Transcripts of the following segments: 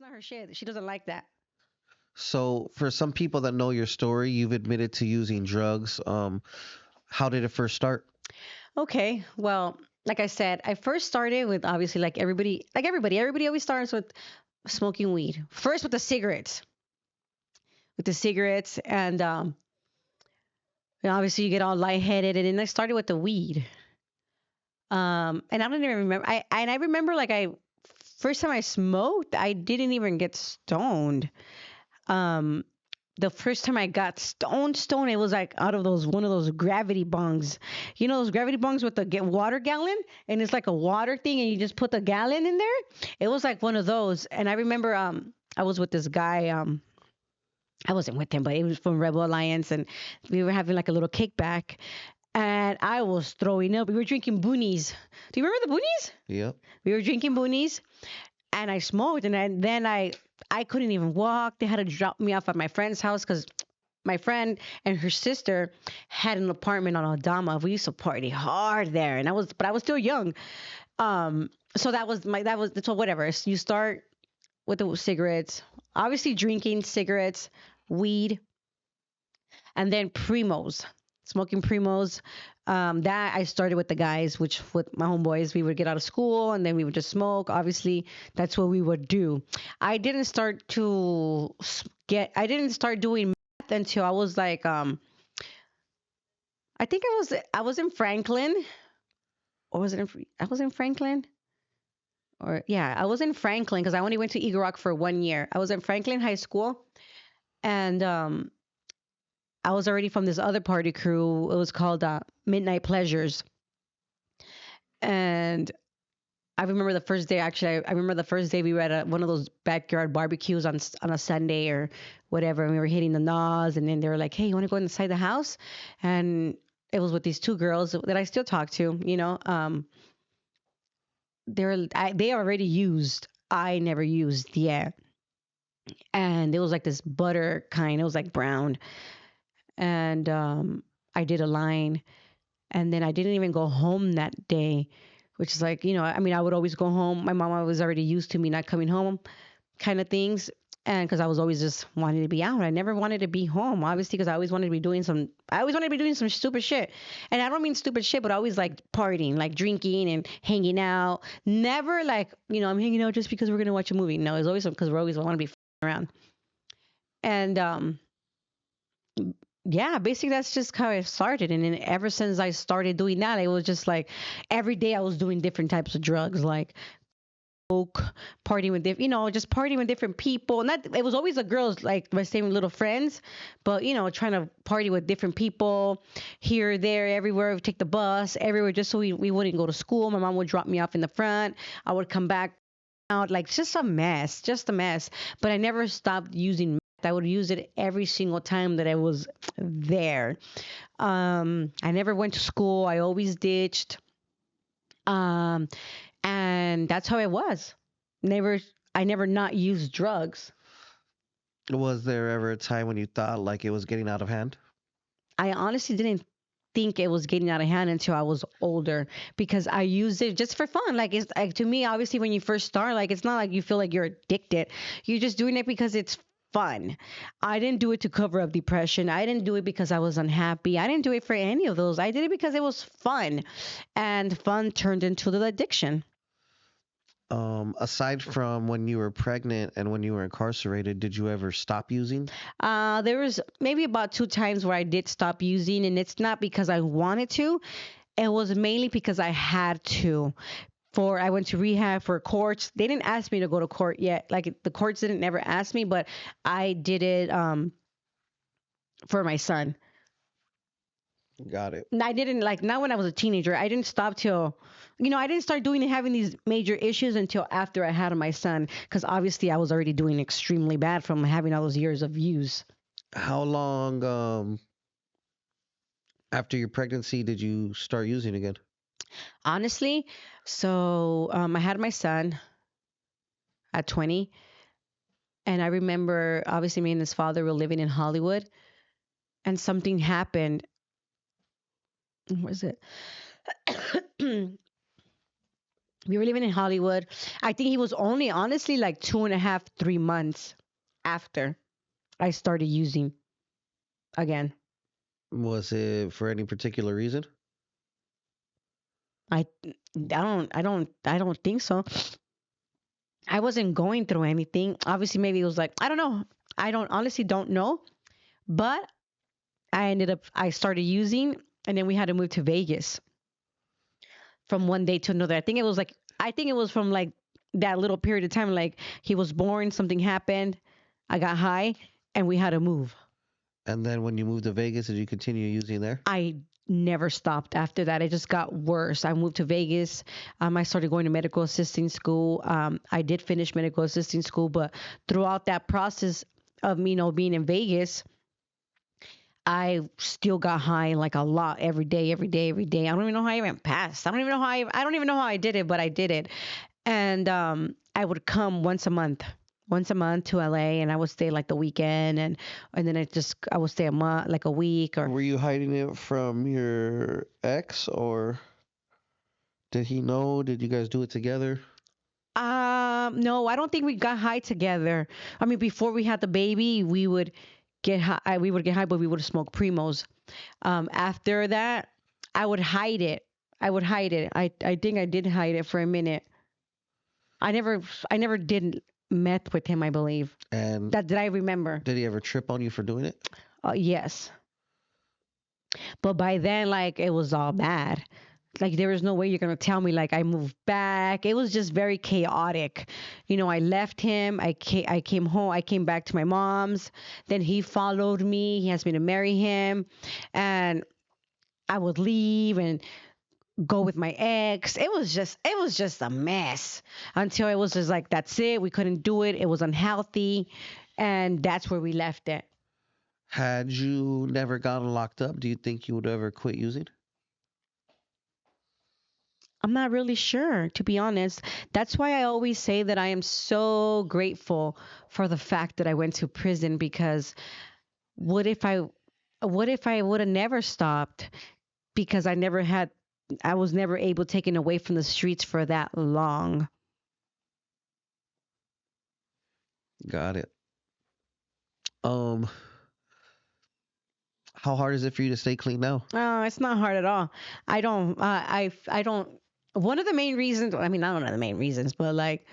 not her shit. She doesn't like that. So, for some people that know your story, you've admitted to using drugs. How did it first start? Okay, well, like I said, I first started with obviously everybody always starts with smoking weed. First with the cigarettes, and obviously you get all lightheaded, and then I started with the weed. And I don't even remember. I remember like I first time I smoked, I didn't even get stoned. Um, the first time I got stoned, it was like out of those one of those gravity bongs. You know those gravity bongs with the water gallon, and it's like a water thing, and you just put the gallon in there. It was like one of those, and I remember I was with this guy. I wasn't with him, but he was from Rebel Alliance, and we were having like a little kickback, and I was throwing up. We were drinking boonies. Do you remember the boonies? Yep. We were drinking boonies, and I smoked, and then I couldn't even walk. They had to drop me off at my friend's house because my friend and her sister had an apartment on Aldama. We used to party hard there, and I was still young. So that was so whatever. So you start with the cigarettes, obviously drinking cigarettes, weed, and then primos, smoking primos. That I started with the guys, which with my homeboys, we would get out of school and then we would just smoke. Obviously, that's what we would do. I didn't start to I didn't start doing meth until I was like, I think I was in Franklin, or was it I was in Franklin, or yeah, I was in Franklin because I only went to Eagle Rock for 1 year. I was in Franklin High School, and I was already from this other party crew. It was called Midnight Pleasures. And I remember the first day, actually, I remember the first day we were at one of those backyard barbecues on a Sunday or whatever. And we were hitting the NOS. And then they were like, hey, you want to go inside the house? And it was with these two girls that I still talk to, you know. They already used. I never used yet. And it was like this butter kind. It was like brown. And I did a line, and then I didn't even go home that day, which is like, you know, I mean, I would always go home. My mama was already used to me not coming home, kind of things. And because I was always just wanting to be out, I never wanted to be home, obviously, because I always wanted to be doing some stupid shit. And I don't mean stupid shit, but I always like partying, like drinking and hanging out. Never like, you know, I'm hanging out just because we're going to watch a movie. No, it's always because we're always want to be around. And, yeah, basically that's just how it started. And then ever since I started doing that, it was just like every day I was doing different types of drugs, like coke, partying with different, you know, just partying with different people. Not, it was always the girls, like my same little friends, but you know, trying to party with different people here, there, everywhere. We take the bus everywhere just so we wouldn't go to school. My mom would drop me off in the front. I would come back out like just a mess. But I never stopped using meth. I would use it every single time that I was there. I never went to school. I always ditched. Um, and that's how it was. Never, I never not used drugs. Was there ever a time when you thought like it was getting out of hand? I honestly didn't think it was getting out of hand until I was older because I used it just for fun. Like it's like to me, obviously, when you first start, like it's not like you feel like you're addicted. You're just doing it because it's fun. I didn't do it to cover up depression. I didn't do it because I was unhappy. I didn't do it for any of those. I did it because it was fun, and fun turned into the addiction. Aside from when you were pregnant and when you were incarcerated, did you ever stop using? There was maybe about 2 times where I did stop using, and it's not because I wanted to. It was mainly because I had to. For I went to rehab for courts. They didn't ask me to go to court yet. Like the courts didn't never ask me, but I did it for my son. Got it. And I didn't like not when I was a teenager. I didn't stop till I didn't start doing having these major issues until after I had my son because obviously I was already doing extremely bad from having all those years of use. How long after your pregnancy did you start using again? Honestly, so I had my son at 20, and I remember obviously me and his father were living in Hollywood, and something happened. What was it? We were living in Hollywood. I think he was only honestly like 2.5, 3 months after I started using again. Was it for any particular reason? I don't think so. I wasn't going through anything. Obviously, maybe it was like, I don't know. I don't honestly don't know. But I started using, and then we had to move to Vegas from one day to another. I think it was from like that little period of time. Like he was born, something happened, I got high, and we had to move. And then when you moved to Vegas, did you continue using there? I never stopped after that. It just got worse. I moved to Vegas. I started going to medical assisting school. I did finish medical assisting school, but throughout that process of me, being in Vegas, I still got high like a lot every day, every day, every day. I don't even know how I even passed. I don't even know how I did it, but I did it. And I would come once a month to LA, and I would stay like the weekend, and then I would stay a month, like a week or Were you hiding it from your ex, or did he know? Did you guys do it together? no, I don't think we got high together. I mean, before we had the baby, we would get high. We would get high, but we would smoke primos. After that, I would hide it. I would hide it. I think I did hide it for a minute. I never I never did meth with him, I believe. And That did I remember? did he ever trip on you for doing it? Yes, but by then, like it was all bad. Like there was no way you're gonna tell me like I moved back. It was just very chaotic. I left him. I came home. I came back to my mom's. Then he followed me. He asked me to marry him, and I would leave and go with my ex. It was just a mess until it was just like that's it. We couldn't do it. It was unhealthy, and that's where we left it. Had you never gotten locked up, do you think you would ever quit using? I'm not really sure, to be honest. That's why I always say that I am so grateful for the fact that I went to prison because what if I what if I would have never stopped because I was never able taken away from the streets for that long. Got it. Um, how hard is it for you to stay clean now? Oh, it's not hard at all. I don't. One of the main reasons. I mean, not one of the main reasons, but like,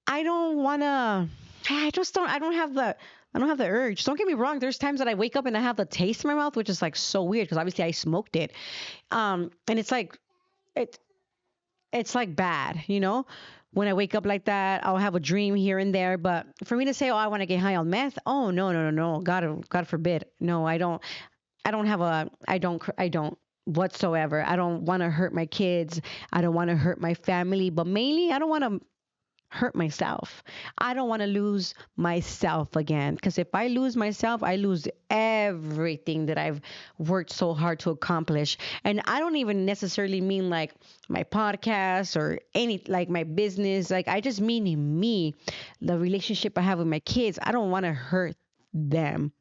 I don't wanna. I just don't. I don't have the. I don't have the urge. Don't get me wrong. There's times that I wake up and I have the taste in my mouth, which is like so weird because obviously I smoked it. And it's like it. It's like bad. When I wake up like that, I'll have a dream here and there. But for me to say, "Oh, I want to get high on meth," oh no, no, no, no, God forbid, no, I don't. I don't whatsoever. I don't want to hurt my kids. I don't want to hurt my family, but mainly I don't want to hurt myself. I don't want to lose myself again because if I lose myself, I lose everything that I've worked so hard to accomplish. And I don't even necessarily mean like my podcast or any like my business. Like I just mean me, the relationship I have with my kids. I don't want to hurt them.